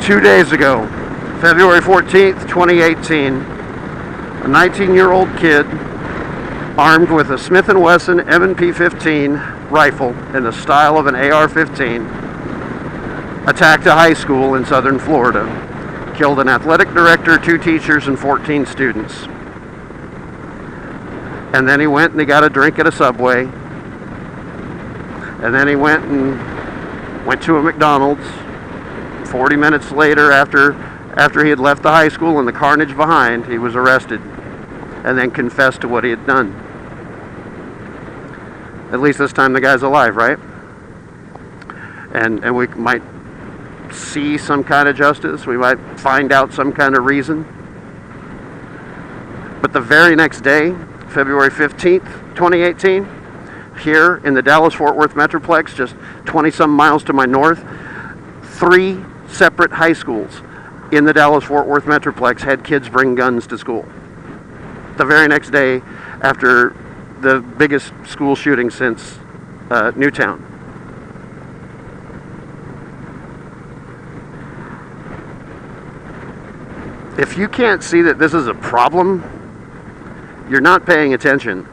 2 days ago, February 14th, 2018, a 19-year-old kid armed with a Smith & Wesson M&P 15 rifle in the style of an AR-15 attacked a high school in southern Florida, killed an athletic director, 2 teachers, and 14 students. And then he went and he got a drink at a Subway, and then he went to a McDonald's. 40 minutes later, after he had left the high school and the carnage behind, he was arrested and then confessed to what he had done. At least this time the guy's alive, right? And we might see some kind of justice. We might find out some kind of reason. But the very next day, February 15th, 2018, here in the Dallas-Fort Worth Metroplex, just 20-some miles to my north, 3 separate high schools in the Dallas-Fort Worth Metroplex had kids bring guns to school. The very next day after the biggest school shooting since Newtown. If you can't see that this is a problem, you're not paying attention.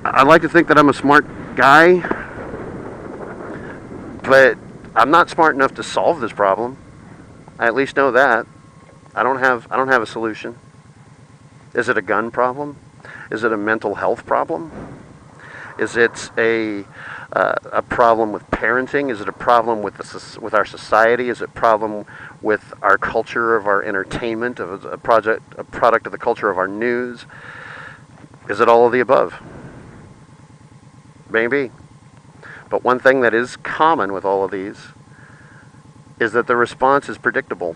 I like to think that I'm a smart guy, but I'm not smart enough to solve this problem. I at least know that. I don't have a solution. Is it a gun problem? Is it a mental health problem? Is it a problem with parenting? Is it a problem with our society? Is it a problem with our culture of our entertainment, of a product of the culture of our news? Is it all of the above? Maybe. But one thing that is common with all of these is that the response is predictable.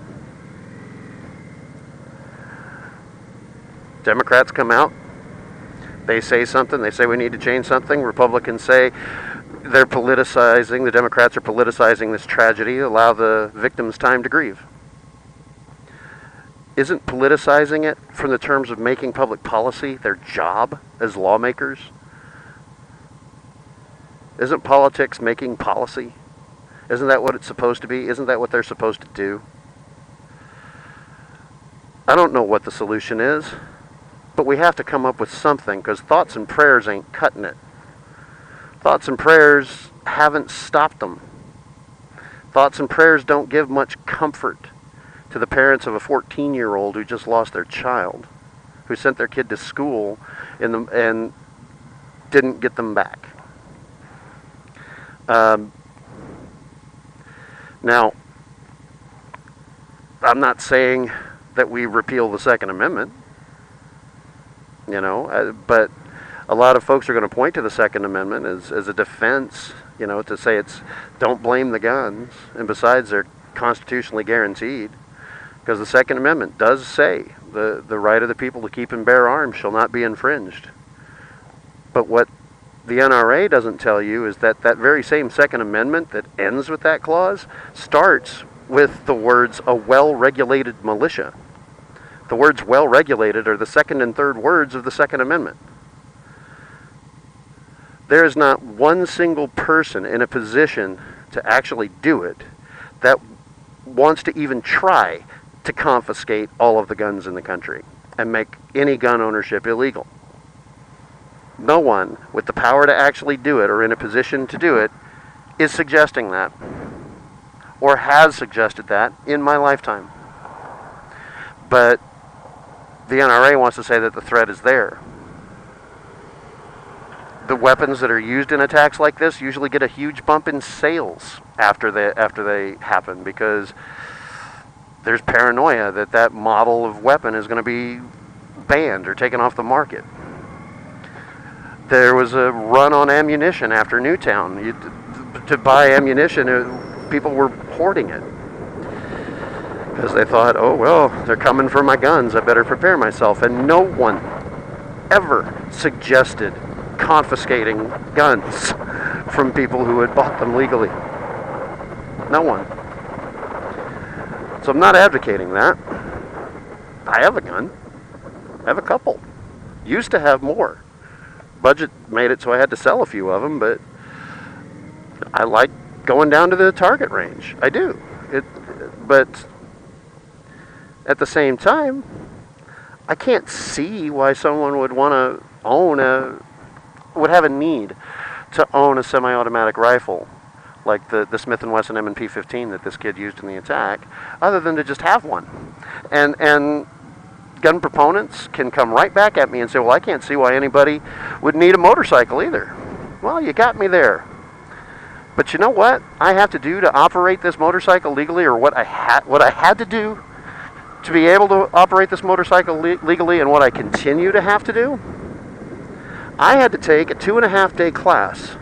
Democrats come out, they say something, they say we need to change something. Republicans say the Democrats are politicizing this tragedy, allow the victims time to grieve. Isn't politicizing it, from the terms of making public policy, their job as lawmakers? Isn't politics making policy? Isn't that what it's supposed to be? Isn't that what they're supposed to do? I don't know what the solution is, but we have to come up with something, because thoughts and prayers ain't cutting it. Thoughts and prayers haven't stopped them. Thoughts and prayers don't give much comfort to the parents of a 14-year-old who just lost their child, who sent their kid to school and didn't get them back. Now, I'm not saying that we repeal the Second Amendment, but a lot of folks are going to point to the Second Amendment as a defense, to say it's don't blame the guns, and besides, they're constitutionally guaranteed, because the Second Amendment does say the right of the people to keep and bear arms shall not be infringed. But what the NRA doesn't tell you is that very same Second Amendment that ends with that clause starts with the words, a well-regulated militia. The words well-regulated are the second and third words of the Second Amendment. There is not one single person in a position to actually do it that wants to even try to confiscate all of the guns in the country and make any gun ownership illegal. No one with the power to actually do it or in a position to do it is suggesting that, or has suggested that in my lifetime. But the NRA wants to say that the threat is there. The weapons that are used in attacks like this usually get a huge bump in sales after they happen, because there's paranoia that model of weapon is going to be banned or taken off the market. There was a run on ammunition after Newtown. To buy ammunition, people were hoarding it because they thought, oh, well, they're coming for my guns, I better prepare myself. And no one ever suggested confiscating guns from people who had bought them legally. No one. So I'm not advocating that. I have a gun. I have a couple. Used to have more. Budget made it so I had to sell a few of them, but I like going down to the target range. I do. But at the same time, I can't see why someone would want to would have a need to own a semi-automatic rifle like the Smith & Wesson M&P 15 that this kid used in the attack, other than to just have one. And gun proponents can come right back at me and say, well, I can't see why anybody would need a motorcycle either. Well, you got me there. But you know what I have to do to operate this motorcycle legally, or what I had to do to be able to operate this motorcycle legally, and what I continue to have to do? I had to take a 2.5-day class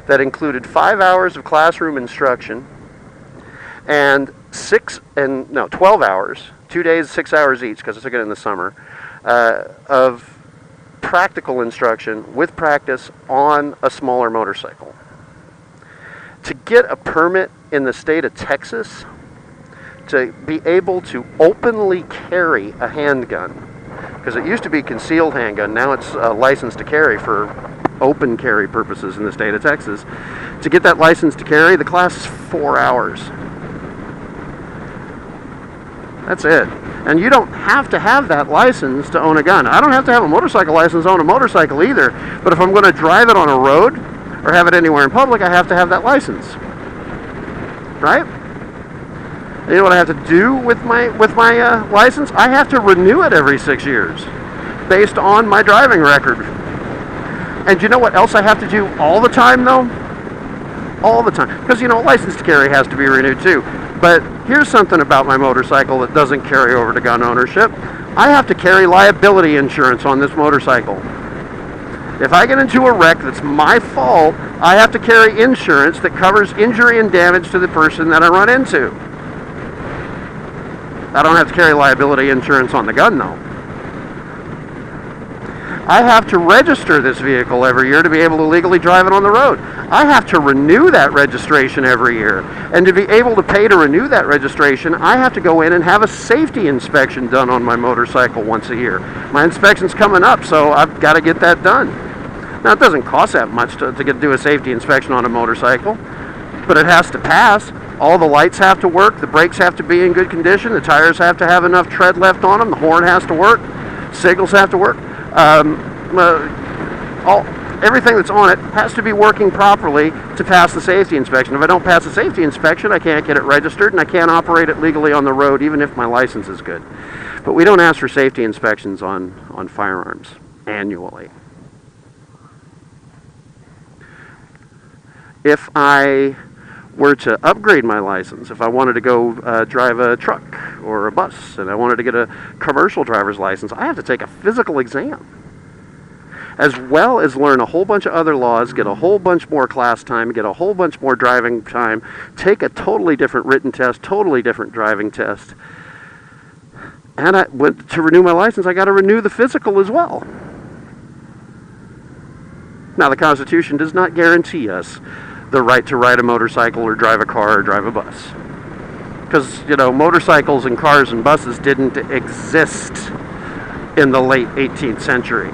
that included 5 hours of classroom instruction and 12 hours, 2 days, 6 hours each, because I took it in the summer, of practical instruction with practice on a smaller motorcycle. To get a permit in the state of Texas, to be able to openly carry a handgun, because it used to be concealed handgun, now it's licensed to carry for open carry purposes in the state of Texas. To get that license to carry, the class is 4 hours. That's it. And you don't have to have that license to own a gun. I don't have to have a motorcycle license to own a motorcycle either, but if I'm going to drive it on a road or have it anywhere in public, I have to have that license. Right? And you know what I have to do with my license? I have to renew it every 6 years based on my driving record. And you know what else I have to do all the time, though? All the time. Because, license to carry has to be renewed, too. But here's something about my motorcycle that doesn't carry over to gun ownership. I have to carry liability insurance on this motorcycle. If I get into a wreck that's my fault, I have to carry insurance that covers injury and damage to the person that I run into. I don't have to carry liability insurance on the gun, though. I have to register this vehicle every year to be able to legally drive it on the road. I have to renew that registration every year. And to be able to pay to renew that registration, I have to go in and have a safety inspection done on my motorcycle once a year. My inspection's coming up, so I've got to get that done. Now, it doesn't cost that much to do a safety inspection on a motorcycle, but it has to pass. All the lights have to work, the brakes have to be in good condition, the tires have to have enough tread left on them, the horn has to work, signals have to work. Everything that's on it has to be working properly to pass the safety inspection. If I don't pass the safety inspection, I can't get it registered, and I can't operate it legally on the road, even if my license is good. But we don't ask for safety inspections on firearms annually. If I were to upgrade my license, if I wanted to go drive a truck or a bus, and I wanted to get a commercial driver's license, I have to take a physical exam, as well as learn a whole bunch of other laws, get a whole bunch more class time, get a whole bunch more driving time, take a totally different written test, totally different driving test. And to renew my license, I got to renew the physical as well. Now, the Constitution does not guarantee us the right to ride a motorcycle or drive a car or drive a bus. Because, motorcycles and cars and buses didn't exist in the late 18th century.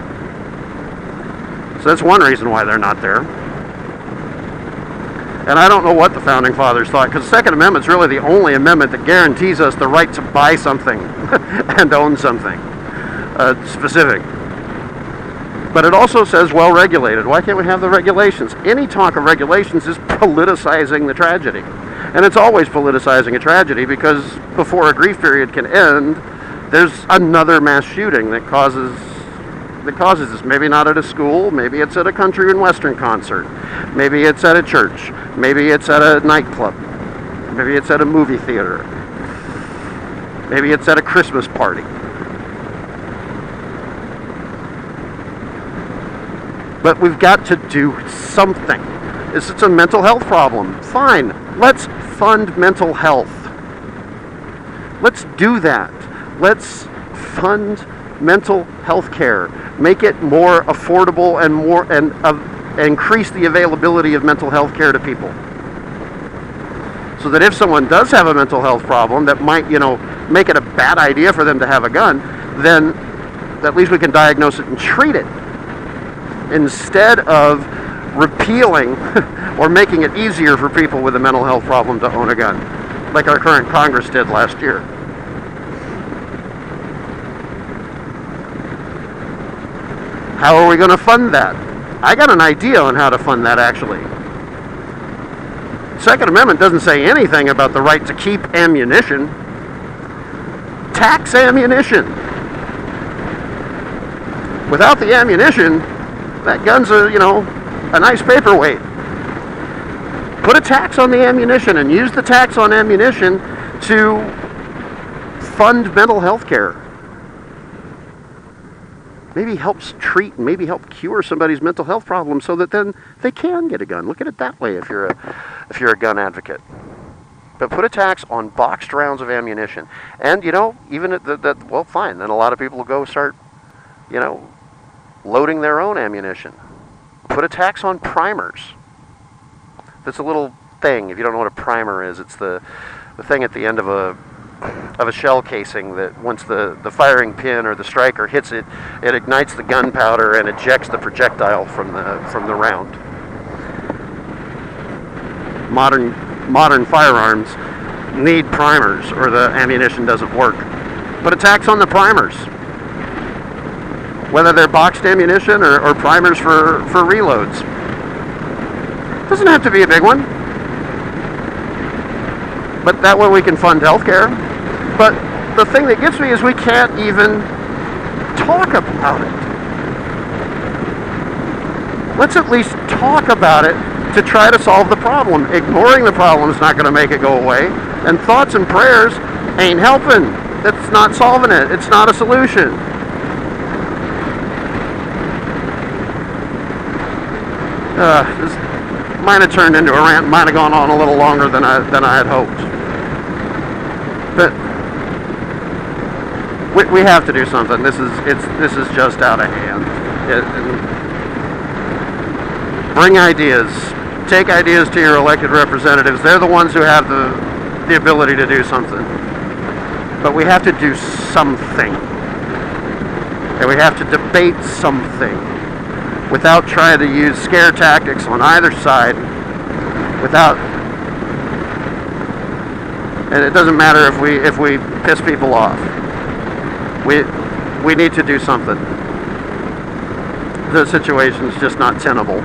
So that's one reason why they're not there. And I don't know what the Founding Fathers thought, because the Second Amendment's really the only amendment that guarantees us the right to buy something and own something specific. But it also says well-regulated. Why can't we have the regulations? Any talk of regulations is politicizing the tragedy. And it's always politicizing a tragedy, because before a grief period can end, there's another mass shooting that causes this. Maybe not at a school, maybe it's at a country and western concert, maybe it's at a church, maybe it's at a nightclub, maybe it's at a movie theater, maybe it's at a Christmas party. But we've got to do something. It's a mental health problem. Fine, let's fund mental health. Let's do that. Let's fund mental health care. Make it more affordable and increase the availability of mental health care to people. So that if someone does have a mental health problem that might, make it a bad idea for them to have a gun, then at least we can diagnose it and treat it, instead of repealing or making it easier for people with a mental health problem to own a gun. like our current Congress did last year. How are we going to fund that? I got an idea on how to fund that, actually. Second Amendment doesn't say anything about the right to keep ammunition. Tax ammunition. Without the ammunition, that gun's a nice paperweight. Put a tax on the ammunition and use the tax on ammunition to fund mental health care. Maybe helps treat, maybe help cure somebody's mental health problems so that then they can get a gun. Look at it that way if you're a gun advocate. But put a tax on boxed rounds of ammunition. And, even at well, fine. Then a lot of people will go start, loading their own ammunition. Put a tax on primers. That's a little thing. If you don't know what a primer is, it's the thing at the end of a shell casing that once the firing pin or the striker hits it, it ignites the gunpowder and ejects the projectile from the round. Modern firearms need primers or the ammunition doesn't work. Put a tax on the primers. Whether they're boxed ammunition or primers for reloads. Doesn't have to be a big one. But that way we can fund healthcare. But the thing that gets me is we can't even talk about it. Let's at least talk about it to try to solve the problem. Ignoring the problem is not going to make it go away. And thoughts and prayers ain't helping. That's not solving it. It's not a solution. This might have turned into a rant. Might have gone on a little longer than I had hoped. But we have to do something. This is just out of hand. Bring ideas. Take ideas to your elected representatives. They're the ones who have the ability to do something. But we have to do something. And we have to debate something without trying to use scare tactics on either side. And it doesn't matter if we piss people off. We need to do something. The situation's just not tenable.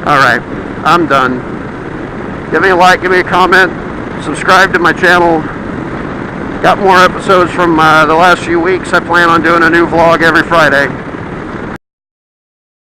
Alright, I'm done. Give me a like, give me a comment, subscribe to my channel. Got more episodes from the last few weeks. I plan on doing a new vlog every Friday.